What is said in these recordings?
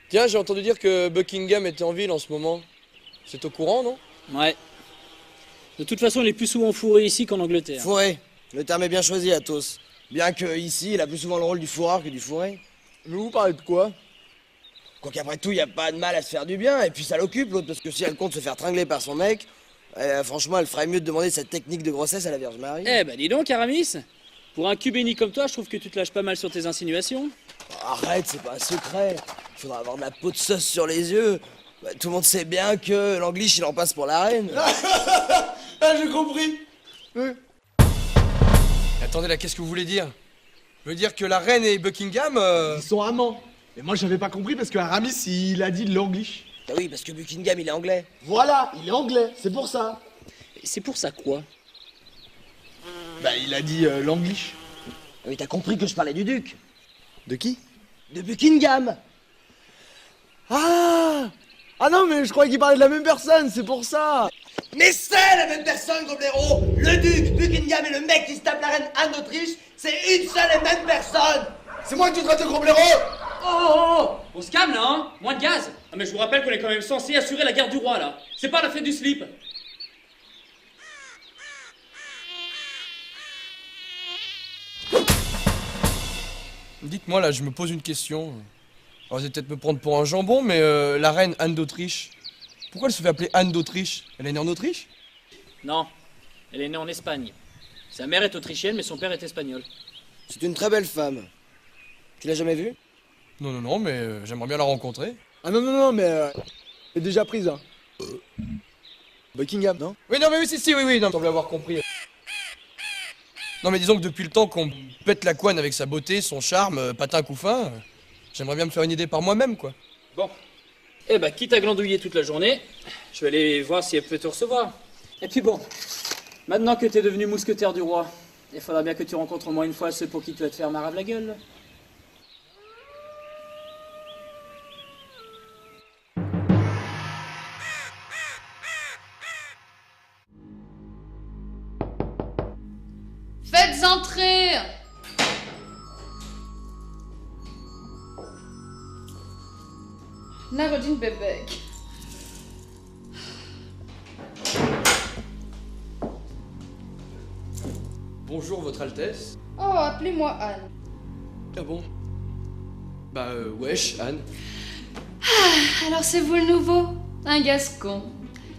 Tiens, j'ai entendu dire que Buckingham était en ville en ce moment. C'est au courant, non? Ouais. De toute façon, il est plus souvent fourré ici qu'en Angleterre. Fourré. Le terme est bien choisi, Athos. Bien que ici, il a plus souvent le rôle du fourreur que du fourré. Mais vous parlez de quoi? Quoi qu'après tout, y a pas de mal à se faire du bien, et puis ça l'occupe l'autre, parce que si elle compte se faire tringler par son mec, franchement, elle ferait mieux de demander cette technique de grossesse à la Vierge Marie. Eh ben dis donc, Aramis. Pour un cul béni comme toi, je trouve que tu te lâches pas mal sur tes insinuations. Arrête, c'est pas un secret. Il faudra avoir de la peau de sauce sur les yeux. Bah, tout le monde sait bien que l'Anglish, il en passe pour la reine. Ah, j'ai compris. Attendez là, qu'est-ce que vous voulez dire? Vous voulez dire que la reine et Buckingham Ils sont amants. Et moi j'avais pas compris parce que Aramis il a dit l'anglish. Ah oui, parce que Buckingham, il est anglais. Voilà, il est anglais, c'est pour ça. C'est pour ça quoi? Bah il a dit l'anglish. Ah oui, t'as compris que je parlais du duc. De qui? De Buckingham. Ah non mais je croyais qu'il parlait de la même personne, c'est pour ça. Mais c'est la même personne, Gobelero. Le duc, Buckingham et le mec qui se tape la reine Anne d'Autriche, c'est une seule et même personne. C'est moi que tu traites de gros blaireau. Oh on se calme là, hein. Moins de gaz. Ah mais je vous rappelle qu'on est quand même censé assurer la garde du roi là. C'est pas la fête du slip. Dites-moi là, je me pose une question. Alors, vous allez peut-être me prendre pour un jambon, mais la reine Anne d'Autriche, pourquoi elle se fait appeler Anne d'Autriche? Elle est née en Autriche? Non, elle est née en Espagne. Sa mère est autrichienne mais son père est espagnol. C'est une très belle femme. Tu l'as jamais vue? Non, non, non, mais j'aimerais bien la rencontrer. Ah non, mais elle est déjà prise hein. Buckingham, non? Oui, non, mais oui, si, oui, non, semble avoir compris. Non, mais disons que depuis le temps qu'on pète la couenne avec sa beauté, son charme, patin couffin, j'aimerais bien me faire une idée par moi-même, quoi. Bon. Eh ben, quitte à glandouiller toute la journée, je vais aller voir si elle peut te recevoir. Et puis bon, maintenant que t'es devenu mousquetaire du roi, il faudra bien que tu rencontres au moins une fois ceux pour qui tu vas te faire marave la gueule. Faites entrer! Narodzin bebek. Bonjour, Votre Altesse. Oh, appelez-moi Anne. Ah bon? Bah, wesh, Anne. Alors c'est vous le nouveau? Un Gascon.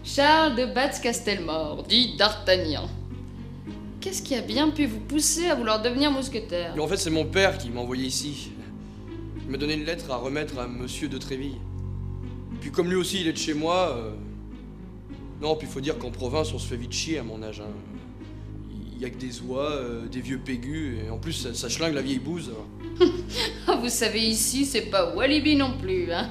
Charles de Batz-Castelmore, dit d'Artagnan. Qu'est-ce qui a bien pu vous pousser à vouloir devenir mousquetaire? En fait, c'est mon père qui m'a envoyé ici. Il m'a donné une lettre à remettre à Monsieur de Tréville. Puis comme lui aussi, il est de chez moi... Non, puis faut dire qu'en province, on se fait vite chier à mon âge. Hein. Il y a que des oies, des vieux pégus, et en plus, ça schlingue la vieille bouse. Ah, vous savez, ici, c'est pas Walibi non plus, hein.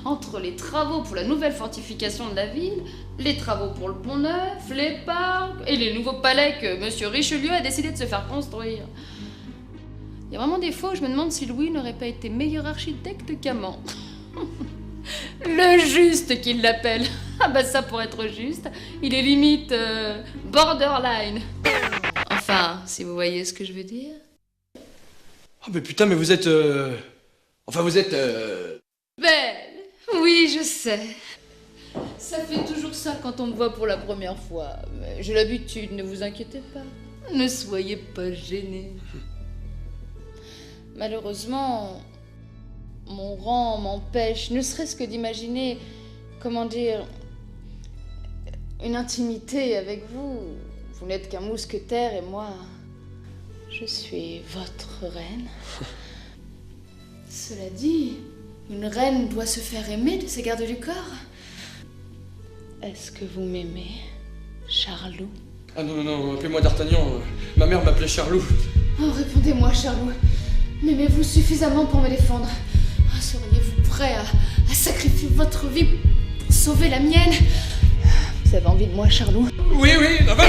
Entre les travaux pour la nouvelle fortification de la ville, les travaux pour le pont neuf, les parcs et les nouveaux palais que Monsieur Richelieu a décidé de se faire construire. Il y a vraiment des fois où je me demande si Louis n'aurait pas été meilleur architecte qu'amant. Le juste qu'il l'appelle. Ah bah ça, pour être juste, il est limite borderline. Enfin, si vous voyez ce que je veux dire. Ah mais putain, mais vous êtes... Enfin, vous êtes... Belle. Oui, je sais. Ça fait toujours ça quand on me voit pour la première fois. Mais j'ai l'habitude, ne vous inquiétez pas. Ne soyez pas gênés. Malheureusement, mon rang m'empêche, ne serait-ce que d'imaginer, comment dire, une intimité avec vous. Vous n'êtes qu'un mousquetaire et moi, je suis votre reine. Cela dit, une reine doit se faire aimer de ses gardes du corps. Est-ce que vous m'aimez, Charlot? Ah non, non, non, appelez-moi d'Artagnan. Ma mère m'appelait Charlot. Oh, répondez-moi, Charlot. M'aimez-vous suffisamment pour me défendre? Oh, seriez-vous prêt à sacrifier votre vie pour sauver la mienne? Vous avez envie de moi, Charlot? Oui, oui, enfin,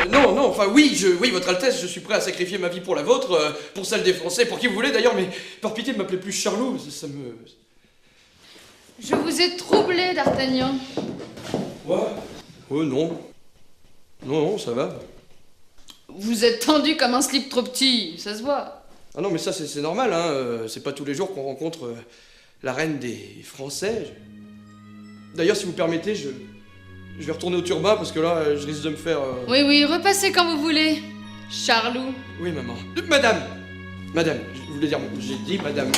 non, enfin oui, oui, Votre Altesse, je suis prêt à sacrifier ma vie pour la vôtre, pour celle des Français, pour qui vous voulez d'ailleurs, mais par pitié ne m'appelez plus Charlot, ça me... Je vous ai troublé, d'Artagnan. Quoi? Oh non. Non, ça va. Vous êtes tendu comme un slip trop petit, ça se voit. Ah non, mais ça c'est normal, hein, c'est pas tous les jours qu'on rencontre la reine des Français. D'ailleurs, si vous permettez, je vais retourner au turbin parce que là, je risque de me faire... Oui, oui, repassez quand vous voulez. Charlou. Oui, maman. Madame, je voulais dire, j'ai dit madame.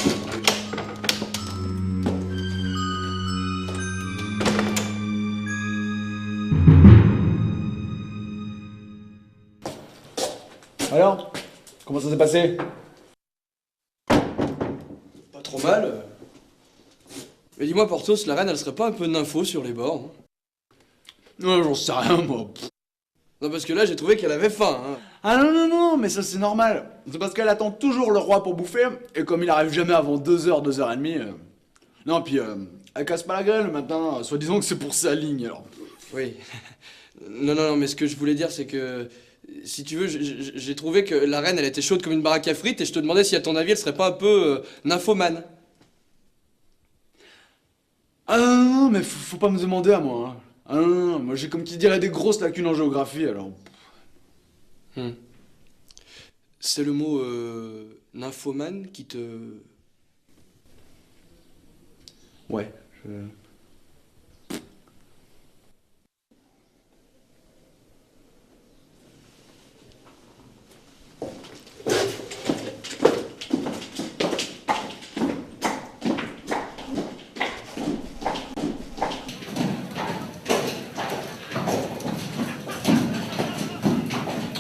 Alors, comment ça s'est passé? Pas trop mal. Mais dis-moi, Porthos, la reine, elle serait pas un peu nympho sur les bords, hein? Non, j'en sais rien, moi. Non, parce que là, j'ai trouvé qu'elle avait faim, hein. Ah non, non, non, mais ça c'est normal. C'est parce qu'elle attend toujours le roi pour bouffer, et comme il arrive jamais avant 2h, 2h30... Non, puis elle casse pas la gueule le matin, soi-disant que c'est pour sa ligne, alors... Oui. Non, mais ce que je voulais dire, c'est que... Si tu veux, j'ai trouvé que la reine, elle était chaude comme une baraque à frites, et je te demandais si, à ton avis, elle serait pas un peu nymphomane. Ah non, non, non, mais faut pas me demander à moi, hein. Ah non, non, non, moi j'ai comme qui dirait des grosses lacunes en géographie, alors... C'est le mot nymphomane qui te... Ouais,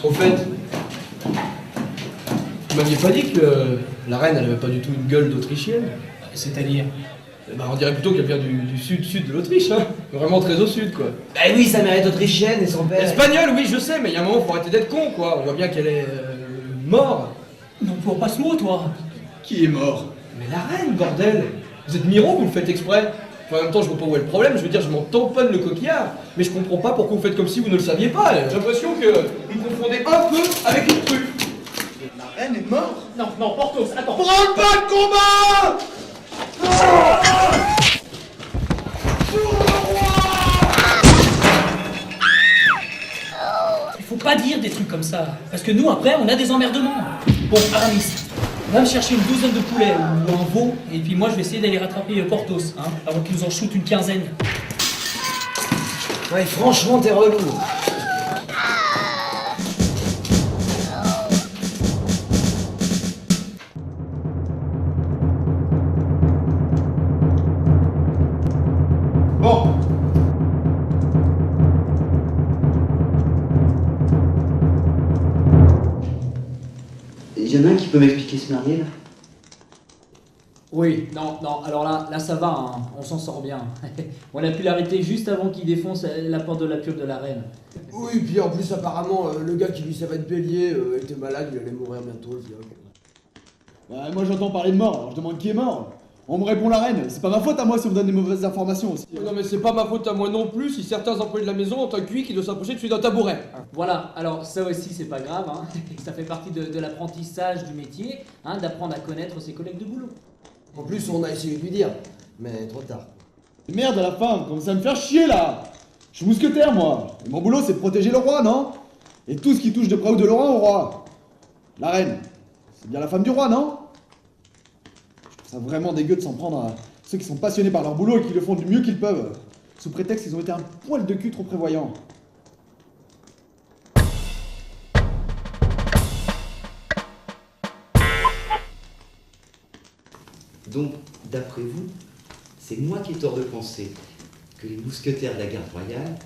Au fait, vous m'aviez pas dit que la reine, elle avait pas du tout une gueule d'Autrichienne? C'est-à-dire? Bah, on dirait plutôt qu'elle vient du sud-sud de l'Autriche, hein. Vraiment très au sud, quoi. Bah oui, sa mère est autrichienne et son père... Espagnol, oui, je sais, mais il y a un moment, faut arrêter d'être con, quoi. On voit bien qu'elle est mort. Non, pour pas ce mot, toi. Qui est mort? Mais la reine, bordel. Vous êtes miro, vous le faites exprès. Enfin, en même temps, je vois pas où est le problème. Je veux dire, je m'en tamponne le coquillard. Mais je comprends pas pourquoi vous faites comme si vous ne le saviez pas. J'ai l'impression que vous me confondez un peu avec une truffe. La reine est morte? Non, non, Porthos, attends. Prends pas de combat! Il faut pas dire des trucs comme ça, parce que nous, après, on a des emmerdements. Bon, Aramis, va me chercher une douzaine de poulets ou un veau, et puis moi, je vais essayer d'aller rattraper Porthos, hein, avant qu'il nous en shoote une quinzaine. Ouais, franchement, t'es relou. Bon. Il y en a un qui peut m'expliquer ce merdier là? Oui, non, alors là ça va, hein, on s'en sort bien. On a pu l'arrêter juste avant qu'il défonce la porte de la pieuvre de la reine. Oui, puis en plus, apparemment, le gars qui lui savait être bélier était malade, il allait mourir bientôt, le vieux. Bah, moi j'entends parler de mort, alors je demande qui est mort. On me répond la reine, c'est pas ma faute à moi si on me donne des mauvaises informations aussi. Non, mais c'est pas ma faute à moi non plus si certains employés de la maison ont un QI qui doit s'approcher de celui d'un tabouret. Voilà, alors ça aussi c'est pas grave, hein. Ça fait partie de l'apprentissage du métier, hein, d'apprendre à connaître ses collègues de boulot. En plus, on a essayé de lui dire, mais trop tard. Merde à la fin, commence à me faire chier là. Je suis mousquetaire moi, et mon boulot c'est de protéger le roi, non? Et tout ce qui touche de près ou de loin au roi. La reine, c'est bien la femme du roi, non? Je trouve ça vraiment dégueu de s'en prendre à ceux qui sont passionnés par leur boulot et qui le font du mieux qu'ils peuvent, sous prétexte qu'ils ont été un poil de cul trop prévoyants. Donc, d'après vous, c'est moi qui ai tort de penser que les mousquetaires de la garde royale,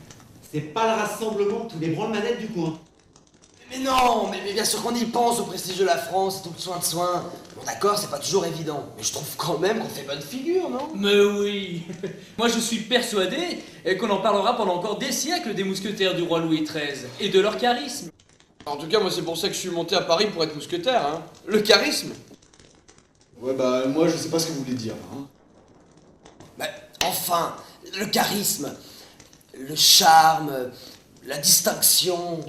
c'est pas le rassemblement de tous les branle-manettes du coin. Mais non, mais bien sûr qu'on y pense au prestige de la France, tout le soin de soin. Bon d'accord, c'est pas toujours évident, mais je trouve quand même qu'on fait bonne figure, non? Mais oui. Moi je suis persuadé qu'on en parlera pendant encore des siècles des mousquetaires du roi Louis XIII et de leur charisme. En tout cas, moi, c'est pour ça que je suis monté à Paris pour être mousquetaire, hein. Le charisme. Ouais bah moi je sais pas ce que vous voulez dire, hein. Bah, enfin, le charisme, le charme, la distinction...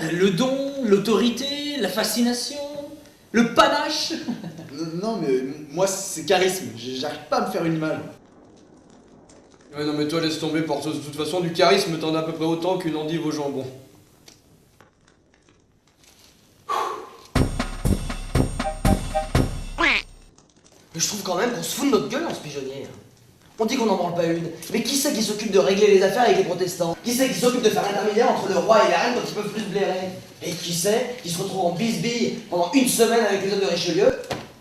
Le don, l'autorité, la fascination, le panache. Non mais moi c'est charisme, j'arrive pas à me faire une image. Ouais, non, mais toi, laisse tomber, Porthos. De toute façon, du charisme, t'en as à peu près autant qu'une endive au jambon. Mais je trouve quand même qu'on se fout de notre gueule en ce pigeonnier. On dit qu'on n'en branle pas une. Mais qui c'est qui s'occupe de régler les affaires avec les protestants? Qui c'est qui s'occupe de faire l'intermédiaire entre le roi et la reine quand ils peuvent plus se blairer? Et qui c'est qui se retrouve en bisbille pendant une semaine avec les hommes de Richelieu?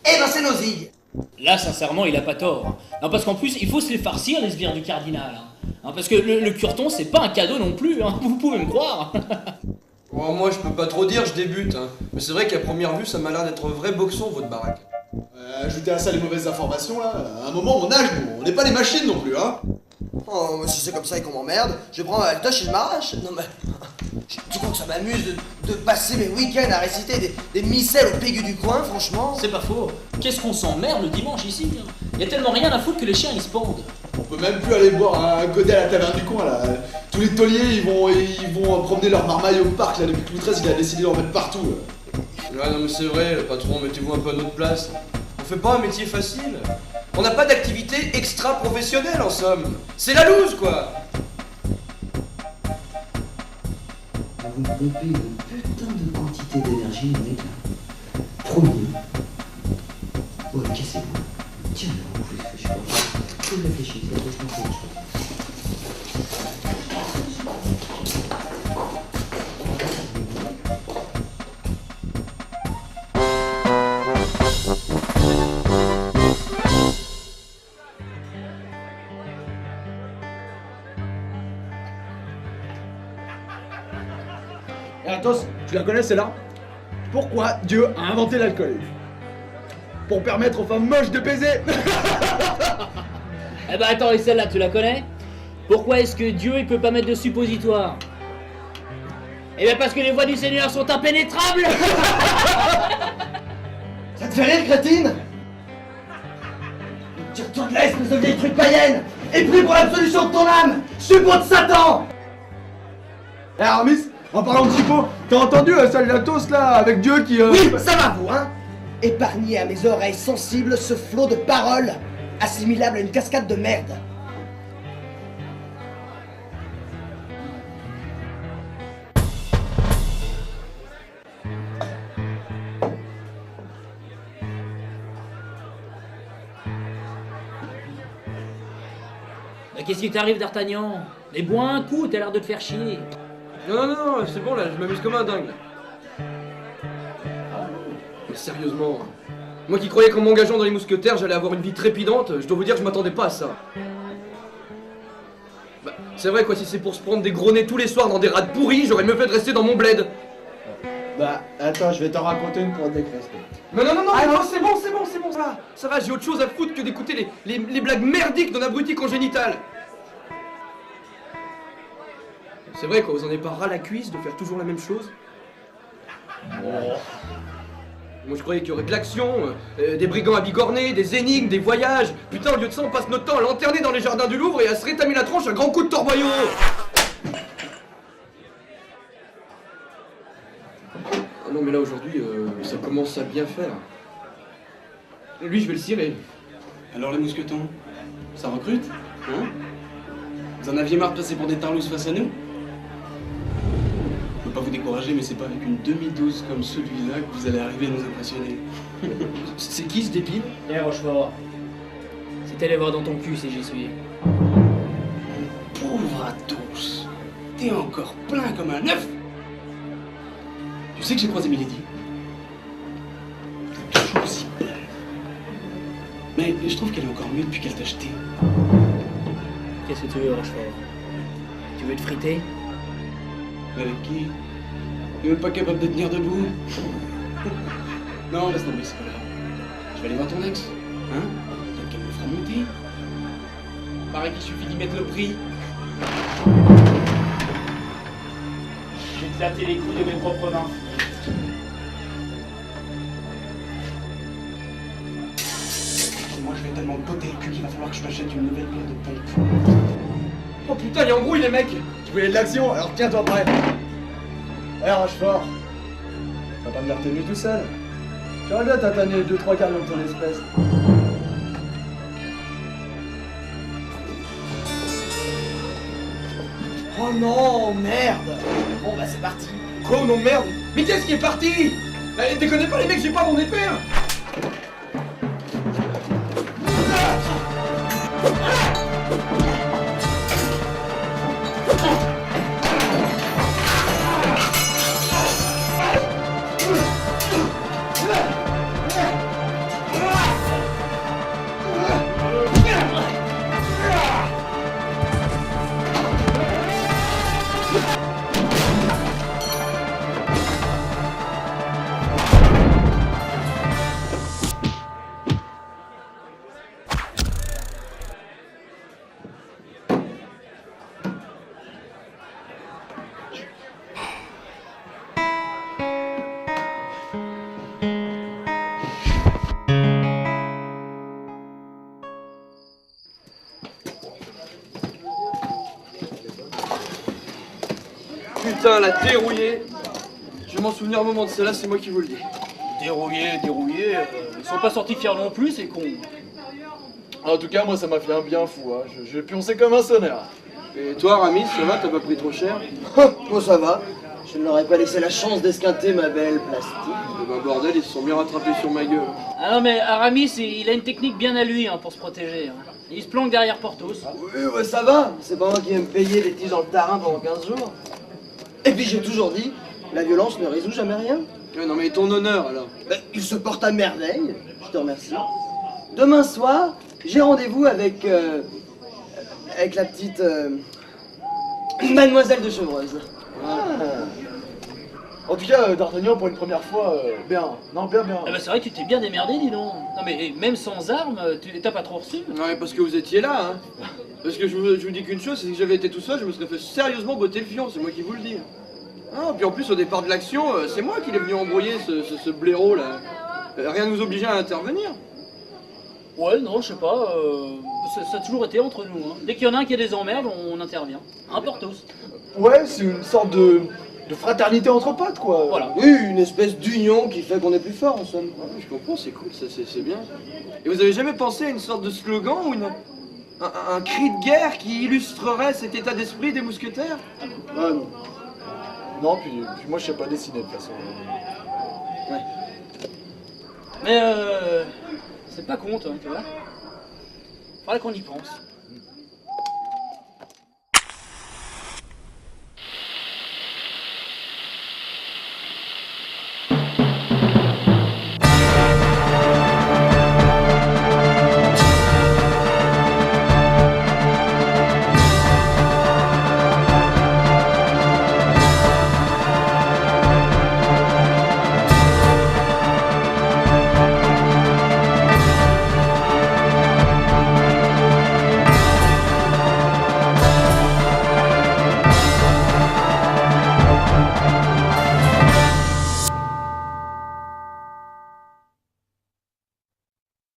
Eh ben c'est nos zigues. Là, sincèrement, il a pas tort. Non, parce qu'en plus, il faut se les farcir, les sbires du cardinal. Hein, parce que le cureton, c'est pas un cadeau non plus, hein, vous pouvez me croire. Oh, moi, je peux pas trop dire, je débute. Hein. Mais c'est vrai qu'à première vue, ça m'a l'air d'être un vrai boxon, votre baraque. Ajoutez à ça les mauvaises informations là, à un moment on nage nous, on n'est pas des machines non plus hein. Oh, mais si c'est comme ça et qu'on m'emmerde, je prends ma altoche et je m'arrache. Non mais... Tu crois que ça m'amuse de passer mes week-ends à réciter des missels au pégu du coin, franchement? C'est pas faux. Qu'est-ce qu'on s'emmerde le dimanche ici, hein. Y a tellement rien à foutre que les chiens ils se pendent. On peut même plus aller boire un godet à la taverne du coin là. Tous les tauliers ils vont promener leur marmaille au parc là depuis que Louis XIII il a décidé d'en mettre partout. Ouais, non mais c'est vrai, patron, mettez-vous un peu à notre place. On fait pas un métier facile. On n'a pas d'activité extra-professionnelle en somme. C'est la loose quoi. Vous me pompez une putain de quantité d'énergie, les mecs. Promis. Ouais, cassez-vous. Tiens, là, vous je sais pas. Vous réfléchissez, laisse-moi faire une chose. Et Athos, tu la connais celle-là? Pourquoi Dieu a inventé l'alcool? Pour permettre aux femmes moches de baiser. Eh ben attends, et celle-là, tu la connais? Pourquoi est-ce que Dieu il peut pas mettre de suppositoire? Eh ben parce que les voies du Seigneur sont impénétrables. Ça te fait rire, crétine? Tu retournes là, espèce de vieille truc païenne! Et prie pour l'absolution de ton âme! Suppôt de Satan! Eh Aramis, en parlant de Chico, t'as entendu celle d'Athos là, avec Dieu qui... Oui, ça va vous, hein? Épargnez à mes oreilles sensibles ce flot de paroles assimilable à une cascade de merde. Bah, qu'est-ce qui t'arrive, d'Artagnan? Mais bois un coup, t'as l'air de te faire chier. Non, non, non, c'est bon là, je m'amuse comme un dingue. Mais sérieusement, moi qui croyais qu'en m'engageant dans les mousquetaires, j'allais avoir une vie trépidante, je dois vous dire que je m'attendais pas à ça. Bah, c'est vrai quoi, si c'est pour se prendre des gros nez tous les soirs dans des rades pourris, j'aurais mieux fait de rester dans mon bled. Bah, attends, je vais t'en raconter une pour décresper. Non, non, non, non, non, c'est bon, ça va, j'ai autre chose à foutre que d'écouter les blagues merdiques d'un abruti congénital. C'est vrai quoi, vous en avez pas ras la cuisse de faire toujours la même chose? Moi je croyais qu'il y aurait de l'action, des brigands à bigorner, des énigmes, des voyages. Putain, au lieu de ça, on passe notre temps à lanterner dans les jardins du Louvre et à se rétamer la tronche à grands coups de torboyau. Ah non mais là aujourd'hui, ça commence à bien faire. Lui, je vais le cirer. Alors les mousquetons, ça recrute? Hein? Vous en aviez marre de passer pour des tarlousses face à nous? Je veux pas vous décourager, mais c'est pas avec une demi-dose comme celui-là que vous allez arriver à nous impressionner. C'est qui ce débile? Eh Rochefort, c'est allé voir dans ton cul si j'y suis. Pauvre Athos, t'es encore plein comme un œuf. Tu sais que j'ai croisé Milady? T'es toujours aussi belle. Mais je trouve qu'elle est encore mieux depuis qu'elle t'a jeté. Qu'est-ce que tu veux, Rochefort? Tu veux te friter? Avec qui? T'es même pas capable de tenir debout. Non, laisse tomber, c'est pas grave. Je vais aller voir ton ex. Hein? Peut-être qu'elle me fera monter. Paraît qu'il suffit d'y mettre le prix. J'ai éclaté les couilles de mes propres mains. Et moi, je vais tellement botter le cul qu'il va falloir que je m'achète une nouvelle paire de pompes. Oh putain, il embrouille les mecs. Tu voulais de l'action, alors tiens-toi prêt. Eh Rochefort, tu vas pas me faire tenue tout seul. J'aurais bien tatané 2-3 camions de ton espèce. Oh non, merde! Bon bah c'est parti. Quoi, non merde? Mais qu'est-ce qui est parti? Déconnez pas les mecs, j'ai pas mon épée hein. Putain, la dérouillée. Je vais m'en souvenir un moment de celle-là, c'est moi qui vous le dis. Dérouillé, ils sont pas sortis fiers non plus, c'est con. En tout cas, moi, ça m'a fait un bien fou. Hein. Je pionçais comme un sonneur. Et toi, Ramis, ça va, t'as pas pris trop cher? Moi ça va. Je ne leur ai pas laissé la chance d'esquinter ma belle plastique. Eh ben bordel, ils se sont bien rattrapés sur ma gueule. Ah non mais Aramis, il a une technique bien à lui pour se protéger. Il se planque derrière Porthos. Oui, ouais, ça va. C'est pas moi qui vais me payer des tiges dans le tarin pendant 15 jours. Et puis j'ai toujours dit, la violence ne résout jamais rien. Ouais, non mais et ton honneur alors? Ben, il se porte à merveille. Je te remercie. Demain soir, j'ai rendez-vous avec la petite Mademoiselle de Chevreuse. En tout cas, D'Artagnan, pour une première fois, bien. Non, bien. Ah bah c'est vrai que tu t'es bien démerdé, dis donc. Non mais même sans armes, t'as pas trop reçu. Ouais, parce que vous étiez là, hein. Parce que je vous dis qu'une chose, c'est que si j'avais été tout seul, je me serais fait sérieusement botter le fion, c'est moi qui vous le dis. Ah, puis en plus, au départ de l'action, c'est moi qui l'ai venu embrouiller, ce blaireau là. Rien ne nous obligeait à intervenir. Ouais, non, je sais pas. Ça a toujours été entre nous. Hein. Dès qu'il y en a un qui a des emmerdes, on intervient. Un Porthos. Ouais, c'est une sorte de fraternité entre potes, quoi. Voilà. Oui, une espèce d'union qui fait qu'on est plus fort en somme. Ouais, je comprends, c'est cool, ça c'est bien. Et vous avez jamais pensé à une sorte de slogan ou un cri de guerre qui illustrerait cet état d'esprit des mousquetaires? Ouais, non. Non, puis moi, je sais pas dessiner de toute façon. Mais c'est pas con, toi, tu vois. Faudrait qu'on y pense.